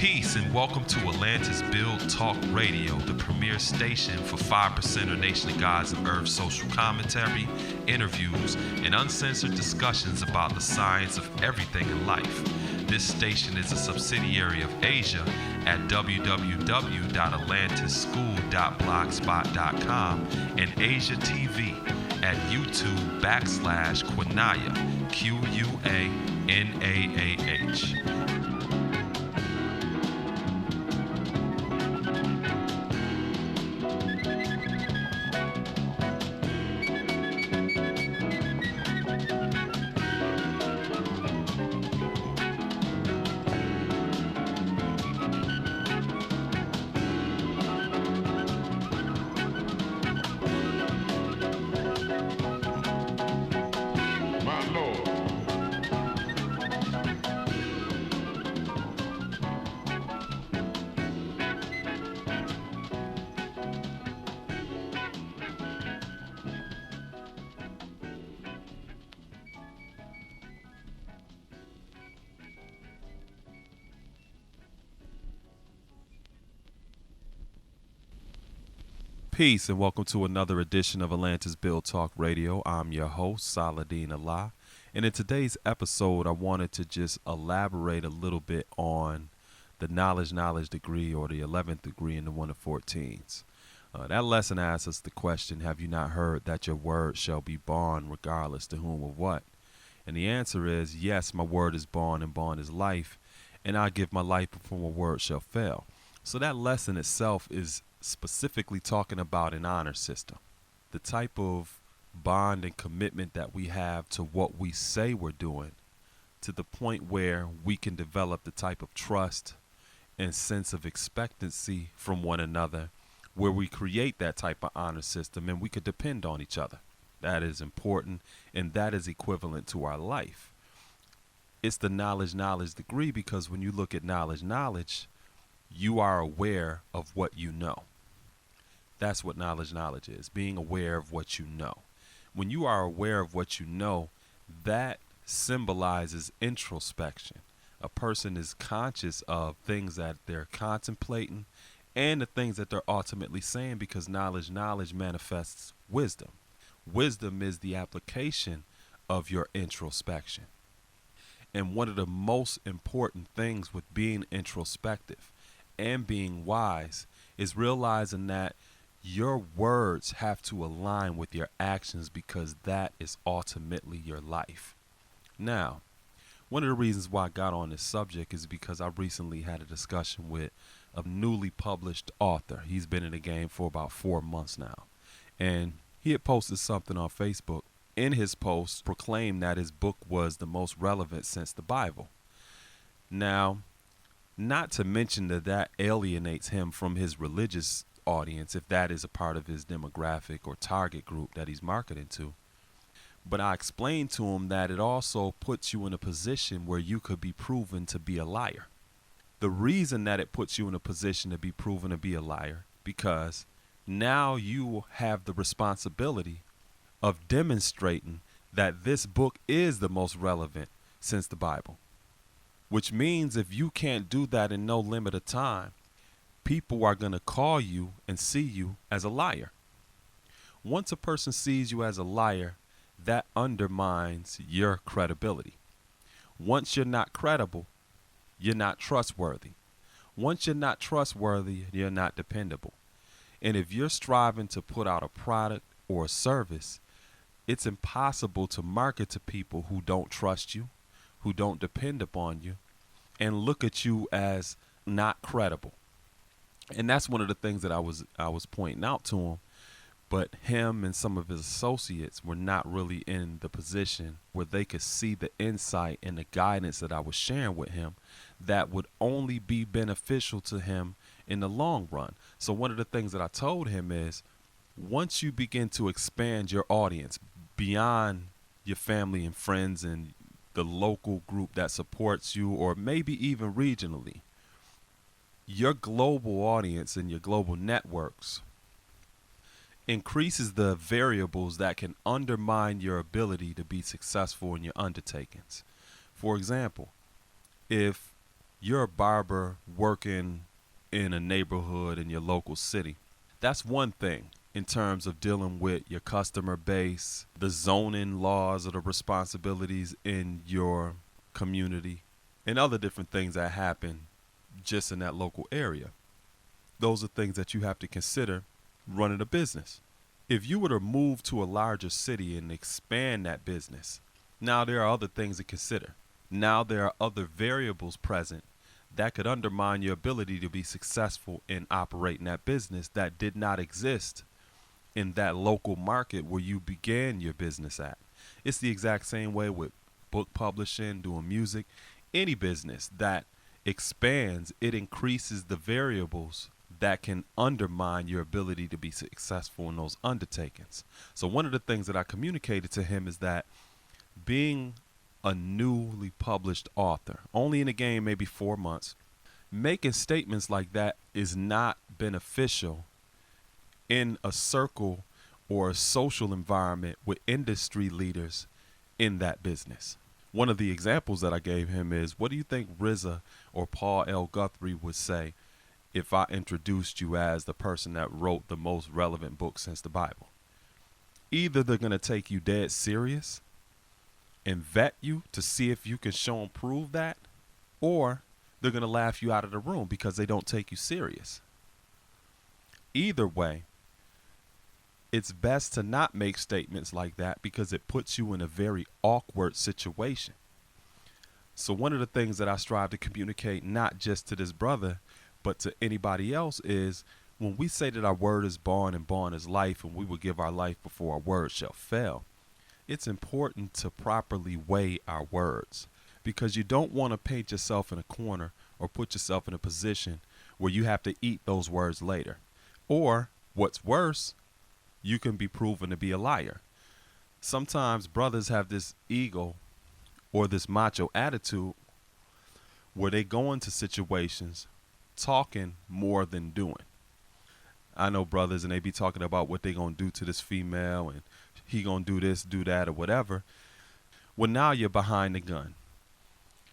Peace and welcome to Atlantis Build Talk Radio, the premier station for 5%er Nation of Gods and Earth social commentary, interviews, and uncensored discussions about the science of everything in life. This station is a subsidiary of Asia at www.atlantischool.blogspot.com and Asia TV at YouTube/Quanaya, QUANAAH. Peace and welcome to another edition of Atlantis Build Talk Radio. I'm your host, Saladin. And in today's episode, I wanted to just elaborate a little bit on the knowledge degree, or the 11th degree in the 1 to 14s. That lesson asks us the question, have you not heard that your word shall be bond regardless to whom or what? And the answer is, yes, my word is bond and bond is life, and I give my life before my word shall fail. So that lesson itself is specifically talking about an honor system, the type of bond and commitment that we have to what we say we're doing, to the point where we can develop the type of trust and sense of expectancy from one another, where we create that type of honor system and we could depend on each other. That is important, and that is equivalent to our life. It's the knowledge degree, because when you look at knowledge, you are aware of what you know. That's what knowledge is, being aware of what you know. When you are aware of what you know, that symbolizes introspection. A person is conscious of things that they're contemplating and the things that they're ultimately saying, because knowledge manifests wisdom. Wisdom is the application of your introspection. And one of the most important things with being introspective and being wise is realizing that your words have to align with your actions, because that is ultimately your life. Now, one of the reasons why I got on this subject is because I recently had a discussion with a newly published author. He's been in the game for about 4 months now. And he had posted something on Facebook. In his post, proclaimed that his book was the most relevant since the Bible. Now, not to mention that alienates him from his religious audience, if that is a part of his demographic or target group that he's marketing to. But I explained to him that it also puts you in a position where you could be proven to be a liar. The reason that it puts you in a position to be proven to be a liar, because now you have the responsibility of demonstrating that this book is the most relevant since the Bible. Which means if you can't do that in no limit of time, people are going to call you and see you as a liar. Once a person sees you as a liar, that undermines your credibility. Once you're not credible, you're not trustworthy. Once you're not trustworthy, you're not dependable. And if you're striving to put out a product or a service, it's impossible to market to people who don't trust you, who don't depend upon you, and look at you as not credible. And that's one of the things that I was pointing out to him. But him and some of his associates were not really in the position where they could see the insight and the guidance that I was sharing with him that would only be beneficial to him in the long run. So one of the things that I told him is, once you begin to expand your audience beyond your family and friends and the local group that supports you, or maybe even regionally, your global audience and your global networks increases the variables that can undermine your ability to be successful in your undertakings. For example, if You're a barber working in a neighborhood in your local city. That's one thing in terms of dealing with your customer base, the zoning laws or the responsibilities in your community, and other different things that happen just in that local area. Those are things that you have to consider running a business. If you were to move to a larger city and expand that business, now there are other things to consider. Now there are other variables present that could undermine your ability to be successful in operating that business that did not exist in that local market where you began your business at. It's the exact same way with book publishing, doing music, any business that expands, it increases the variables that can undermine your ability to be successful in those undertakings. So one of the things that I communicated to him is that being a newly published author, only in the game maybe 4 months, making statements like that is not beneficial in a circle or a social environment with industry leaders in that business. One of the examples that I gave him is, what do you think RZA or Paul L. Guthrie would say if I introduced you as the person that wrote the most relevant book since the Bible? Either they're going to take you dead serious and vet you to see if you can show and prove that, or they're going to laugh you out of the room because they don't take you serious. Either way, it's best to not make statements like that because it puts you in a very awkward situation. So one of the things that I strive to communicate, not just to this brother, but to anybody else, is when we say that our word is bond and bond is life, and we will give our life before our word shall fail, it's important to properly weigh our words, because you don't want to paint yourself in a corner or put yourself in a position where you have to eat those words later. Or what's worse, you can be proven to be a liar. Sometimes brothers have this ego or this macho attitude where they go into situations talking more than doing. I know brothers and they be talking about what they gonna do to this female and he gonna do this, do that, or whatever. Well, now you're behind the gun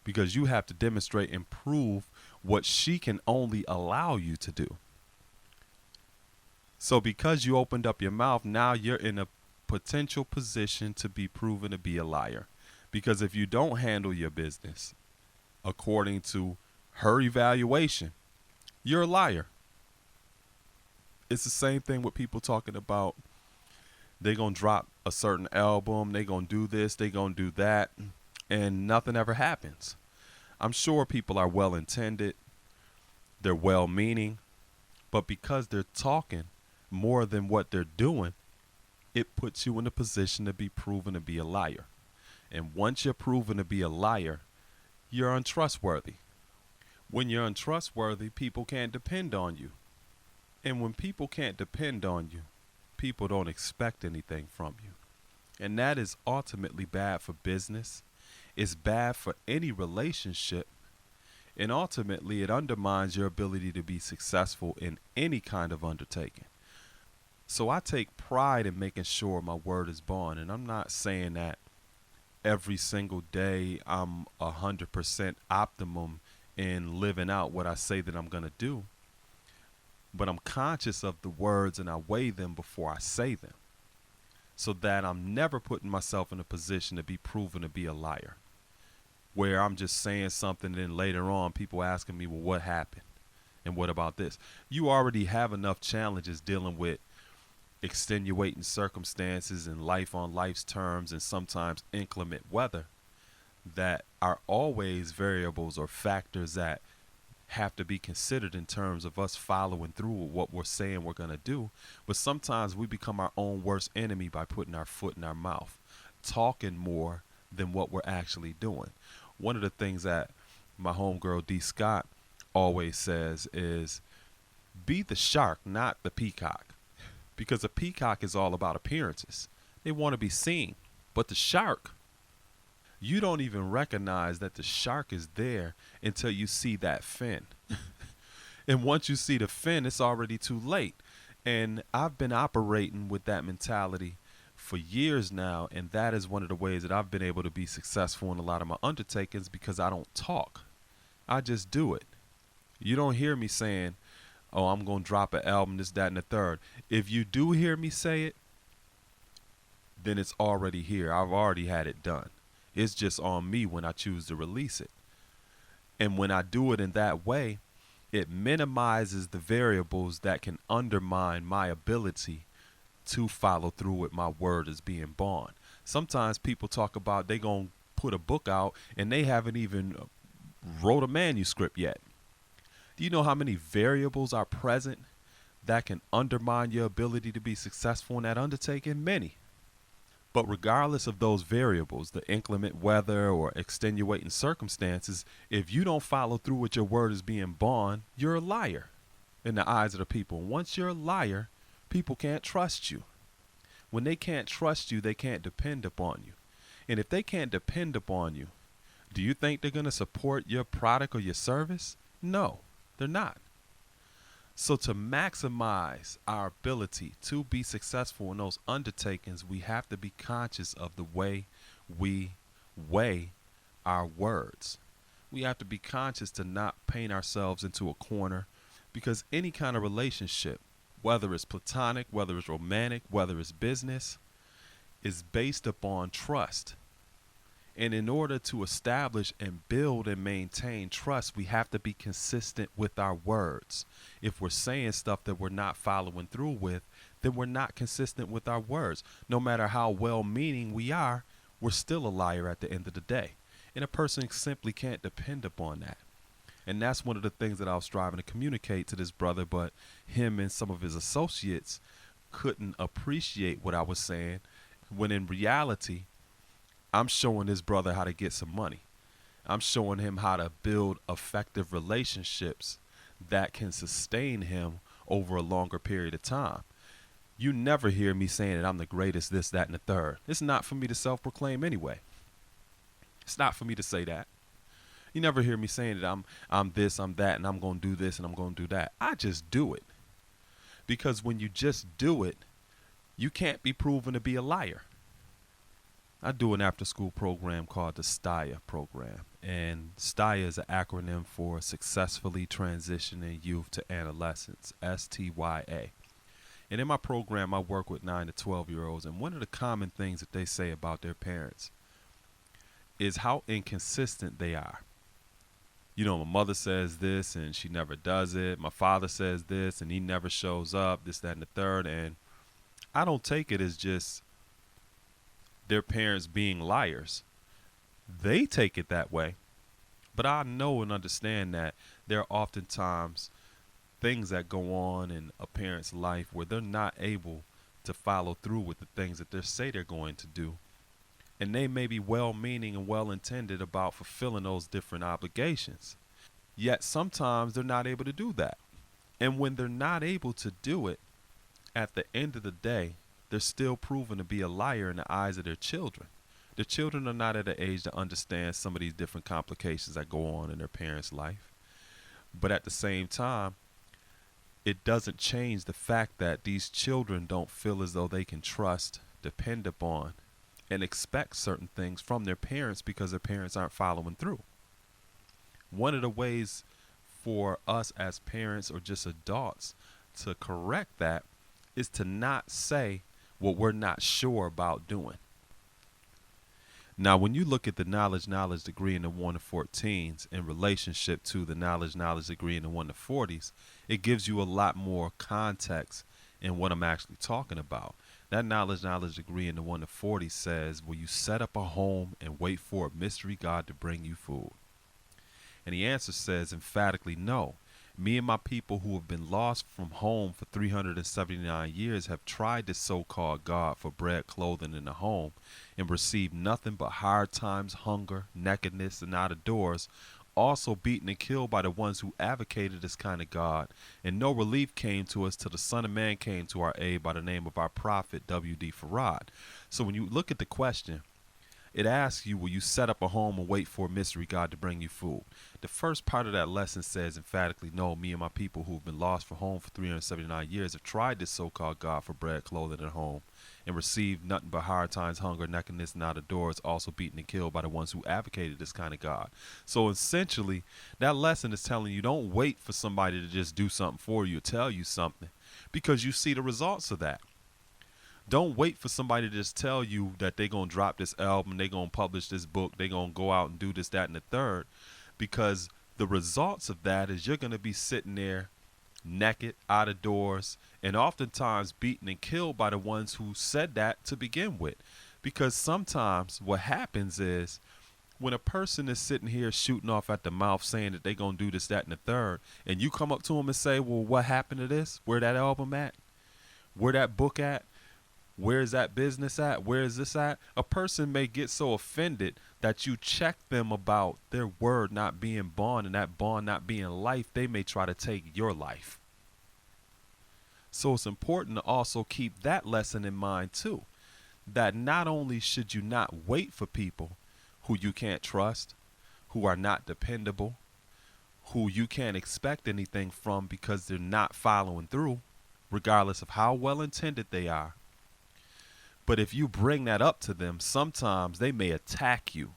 because you have to demonstrate and prove what she can only allow you to do. So because you opened up your mouth, now you're in a potential position to be proven to be a liar. Because if you don't handle your business according to her evaluation, you're a liar. It's the same thing with people talking about they're going to drop a certain album, they're going to do this, they're going to do that, and nothing ever happens. I'm sure people are well-intended, they're well-meaning, but because they're talking more than what they're doing, it puts you in a position to be proven to be a liar. And once you're proven to be a liar, you're untrustworthy. When you're untrustworthy, people can't depend on you. And when people can't depend on you, people don't expect anything from you. And that is ultimately bad for business. It's bad for any relationship. And ultimately, it undermines your ability to be successful in any kind of undertaking. So I take pride in making sure my word is bond. And I'm not saying that every single day I'm 100% optimum in living out what I say that I'm going to do. But I'm conscious of the words and I weigh them before I say them, so that I'm never putting myself in a position to be proven to be a liar, where I'm just saying something and then later on people asking me, well, what happened? And what about this? You already have enough challenges dealing with extenuating circumstances and life on life's terms and sometimes inclement weather that are always variables or factors that have to be considered in terms of us following through with what we're saying we're going to do. But sometimes we become our own worst enemy by putting our foot in our mouth, talking more than what we're actually doing. One of the things that my homegirl D. Scott always says is, be the shark, not the peacock. Because a peacock is all about appearances. They want to be seen. But the shark, you don't even recognize that the shark is there until you see that fin. And once you see the fin, it's already too late. And I've been operating with that mentality for years now. And that is one of the ways that I've been able to be successful in a lot of my undertakings, because I don't talk. I just do it. You don't hear me saying, oh, I'm going to drop an album, this, that, and the third. If you do hear me say it, then it's already here. I've already had it done. It's just on me when I choose to release it. And when I do it in that way, it minimizes the variables that can undermine my ability to follow through with my word as being born. Sometimes people talk about they going to put a book out and they haven't even wrote a manuscript yet. Do you know how many variables are present that can undermine your ability to be successful in that undertaking? Many. But regardless of those variables, the inclement weather or extenuating circumstances, if you don't follow through with your word as being born, you're a liar in the eyes of the people. Once you're a liar, people can't trust you. When they can't trust you, they can't depend upon you. And if they can't depend upon you, do you think they're going to support your product or your service? No, they're not. So to maximize our ability to be successful in those undertakings, we have to be conscious of the way we weigh our words. We have to be conscious to not paint ourselves into a corner, because any kind of relationship, whether it's platonic, whether it's romantic, whether it's business, is based upon trust. And in order to establish and build and maintain trust, we have to be consistent with our words. If we're saying stuff that we're not following through with, then we're not consistent with our words. No matter how well-meaning we are, we're still a liar at the end of the day. And a person simply can't depend upon that. And that's one of the things that I was striving to communicate to this brother, but him and some of his associates couldn't appreciate what I was saying, when in reality, I'm showing this brother how to get some money. I'm showing him how to build effective relationships that can sustain him over a longer period of time. You never hear me saying that I'm the greatest, this, that, and the third. It's not for me to self-proclaim anyway. It's not for me to say that. You never hear me saying that I'm this, I'm that, and I'm going to do this, and I'm going to do that. I just do it. Because when you just do it, you can't be proven to be a liar. I do an after-school program called the STYA program, and STYA is an acronym for Successfully Transitioning Youth to Adolescence, STYA. And in my program, I work with 9 to 12-year-olds, and one of the common things that they say about their parents is how inconsistent they are. You know, my mother says this, and she never does it. My father says this, and he never shows up, this, that, and the third, and I don't take it as just their parents being liars. They take it that way. But I know and understand that there are oftentimes things that go on in a parent's life where they're not able to follow through with the things that they say they're going to do. And they may be well-meaning and well-intended about fulfilling those different obligations. Yet sometimes they're not able to do that. And when they're not able to do it, at the end of the day, they're still proven to be a liar in the eyes of their children. Their children are not at an age to understand some of these different complications that go on in their parents' life. But at the same time, it doesn't change the fact that these children don't feel as though they can trust, depend upon, and expect certain things from their parents because their parents aren't following through. One of the ways for us as parents or just adults to correct that is to not say what we're not sure about doing. Now, when you look at the knowledge degree in the 1 to 14s in relationship to the knowledge degree in the 1 to 40s, it gives you a lot more context in what I'm actually talking about. That knowledge degree in the 1 to 40 says, will you set up a home and wait for a mystery God to bring you food? And the answer says emphatically no. Me and my people who have been lost from home for 379 years have tried this so-called God for bread, clothing, and a home and received nothing but hard times, hunger, nakedness, and out of doors, also beaten and killed by the ones who advocated this kind of God. And no relief came to us till the Son of Man came to our aid by the name of our prophet, W.D. Farad. So when you look at the question, It asks you, will you set up a home and wait for a mystery God to bring you food? The first part of that lesson says emphatically, no, me and my people who've been lost from home for 379 years have tried this so-called God for bread, clothing, and home, and received nothing but hard times, hunger, nakedness, and out of doors, also beaten and killed by the ones who advocated this kind of God. So essentially, that lesson is telling you, don't wait for somebody to just do something for you or tell you something, because you see the results of that. Don't wait for somebody to just tell you that they're going to drop this album, they're going to publish this book, they're going to go out and do this, that, and the third, because the results of that is you're going to be sitting there naked, out of doors, and oftentimes beaten and killed by the ones who said that to begin with. Because sometimes what happens is when a person is sitting here shooting off at the mouth saying that they're going to do this, that, and the third, and you come up to them and say, well, what happened to this? Where that album at? Where that book at? Where is that business at? Where is this at? A person may get so offended that you check them about their word not being bond and that bond not being life. They may try to take your life. So it's important to also keep that lesson in mind too, that not only should you not wait for people who you can't trust, who are not dependable, who you can't expect anything from because they're not following through, regardless of how well intended they are. But if you bring that up to them, sometimes they may attack you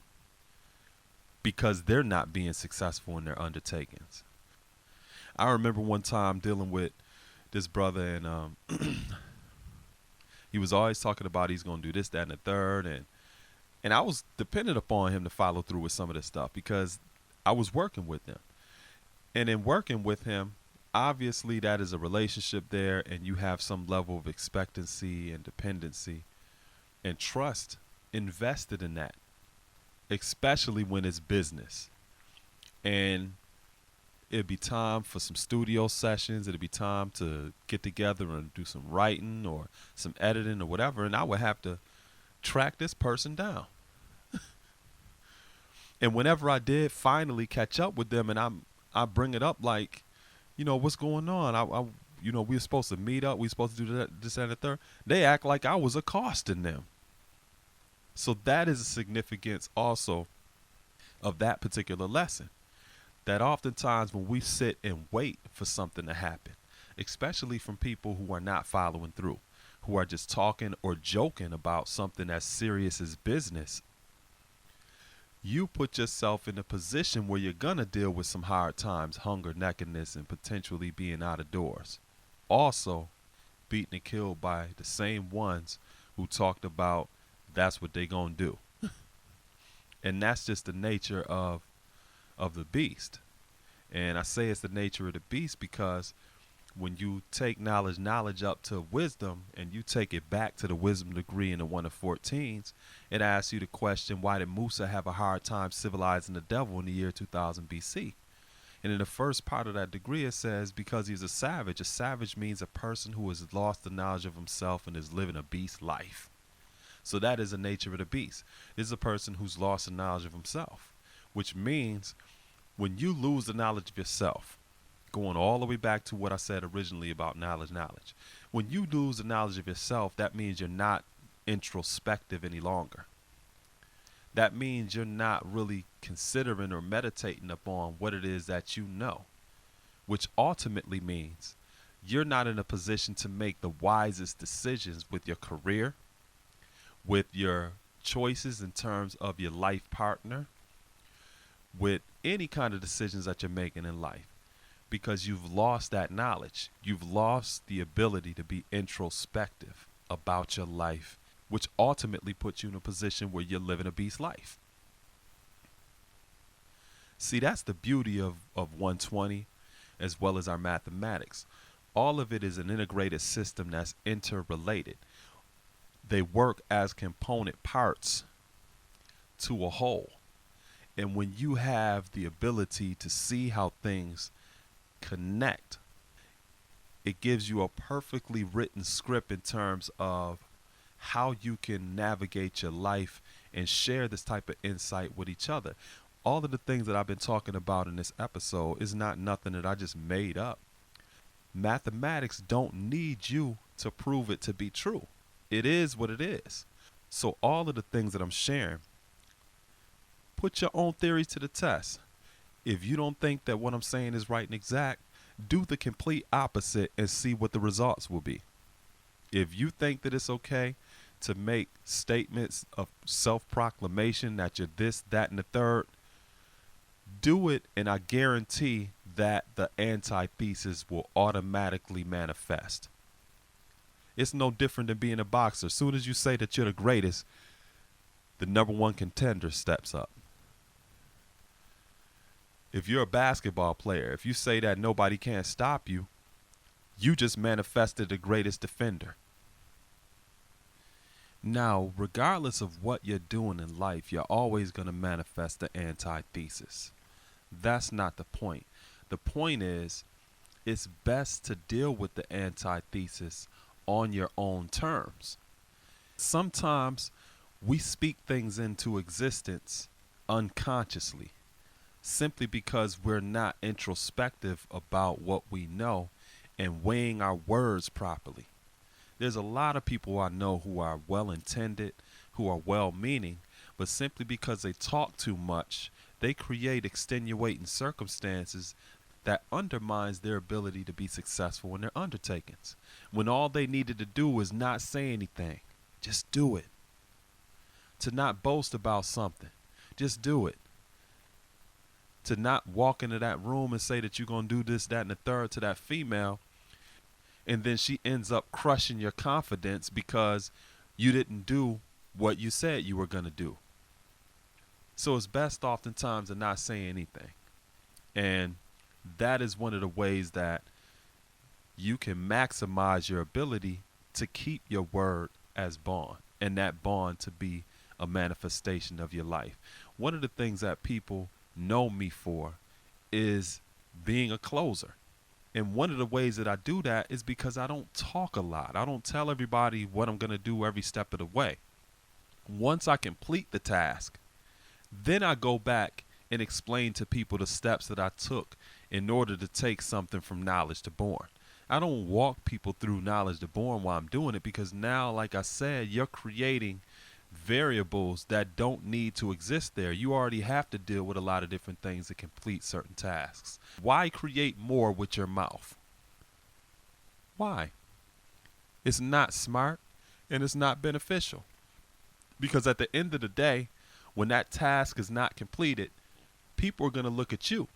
because they're not being successful in their undertakings. I remember one time dealing with this brother, and he was always talking about he's going to do this, that, and the third. And I was dependent upon him to follow through with some of this stuff because I was working with him. And in working with him, obviously that is a relationship there, and you have some level of expectancy and dependency and trust invested in that, especially when it's business. And it'd be time for some studio sessions. It'd be time to get together and do some writing or some editing or whatever. And I would have to track this person down. And whenever I did finally catch up with them, and I bring it up like, what's going on? We were supposed to meet up. We were supposed to do that, this, and the third. They act like I was accosting them. So that is a significance also of that particular lesson. That oftentimes when we sit and wait for something to happen, especially from people who are not following through, who are just talking or joking about something as serious as business, you put yourself in a position where you're going to deal with some hard times, hunger, nakedness, and potentially being out of doors. Also, beaten and killed by the same ones who talked about that's what they going to do. And that's just the nature of the beast. And I say it's the nature of the beast because when you take knowledge up to wisdom and you take it back to the wisdom degree in the 1 of 14s, it asks you the question, why did Musa have a hard time civilizing the devil in the year 2000 BC? And in the first part of that degree, it says, because he's a savage. A savage means a person who has lost the knowledge of himself and is living a beast life. So that is the nature of the beast. This is a person who's lost the knowledge of himself, which means when you lose the knowledge of yourself, going all the way back to what I said originally about knowledge. When you lose the knowledge of yourself, that means you're not introspective any longer. That means you're not really considering or meditating upon what it is that you know, which ultimately means you're not in a position to make the wisest decisions with your career, with your choices in terms of your life partner, with any kind of decisions that you're making in life, because you've lost that knowledge. You've lost the ability to be introspective about your life, which ultimately puts you in a position where you're living a beast life. See, that's the beauty of 120 as well as our mathematics. All of it is an integrated system that's interrelated. They work as component parts to a whole. And when you have the ability to see how things connect, it gives you a perfectly written script in terms of how you can navigate your life and share this type of insight with each other. All of the things that I've been talking about in this episode is not nothing that I just made up. Mathematics don't need you to prove it to be true. It is what it is. So all of the things that I'm sharing Put your own theories to the test. If you don't think that what I'm saying is right and exact, do the complete opposite and see what the results will be. If you think that it's okay to make statements of self-proclamation that you're this, that, and the third, do it, and I guarantee that the antithesis will automatically manifest. It's no different than being a boxer. As soon as you say that you're the greatest, the number one contender steps up. If you're a basketball player, if you say that nobody can stop you, you just manifested the greatest defender. Now, regardless of what you're doing in life, you're always going to manifest the antithesis. That's not the point. The point is, it's best to deal with the antithesis on your own terms. Sometimes we speak things into existence unconsciously, simply because we're not introspective about what we know and weighing our words properly. There's a lot of people I know who are well-intended, who are well-meaning, but simply because they talk too much, they create extenuating circumstances that undermines their ability to be successful in their undertakings. When all they needed to do was not say anything, just do it. To not boast about something, just do it. To not walk into that room and say that you're going to do this, that, and the third to that female, and then she ends up crushing your confidence because you didn't do what you said you were going to do. So it's best oftentimes to not say anything. And that is one of the ways that you can maximize your ability to keep your word as bond, and that bond to be a manifestation of your life. One of the things that people know me for is being a closer. And one of the ways that I do that is because I don't talk a lot. I don't tell everybody what I'm going to do every step of the way. Once I complete the task, then I go back and explain to people the steps that I took in order to take something from knowledge to born. I don't walk people through knowledge to born while I'm doing it, because now, like I said, you're creating variables that don't need to exist there. You already have to deal with a lot of different things to complete certain tasks. Why create more with your mouth? Why? It's not smart and it's not beneficial. Because at the end of the day, when that task is not completed, people are going to look at you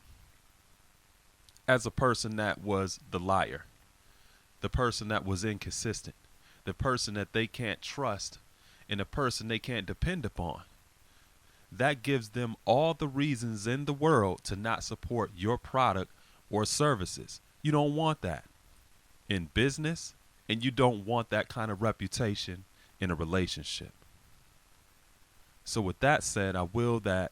as a person that was the liar, the person that was inconsistent, the person that they can't trust, and a person they can't depend upon. That gives them all the reasons in the world to not support your product or services. You don't want that in business, and you don't want that kind of reputation in a relationship. So with that said, I will that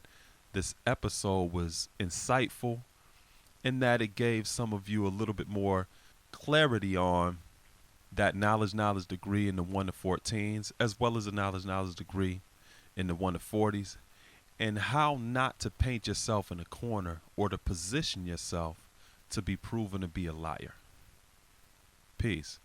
this episode was insightful, in that it gave some of you a little bit more clarity on that knowledge degree in the 1 to 14s, as well as the knowledge degree in the 1 to 40s, and how not to paint yourself in a corner or to position yourself to be proven to be a liar. Peace.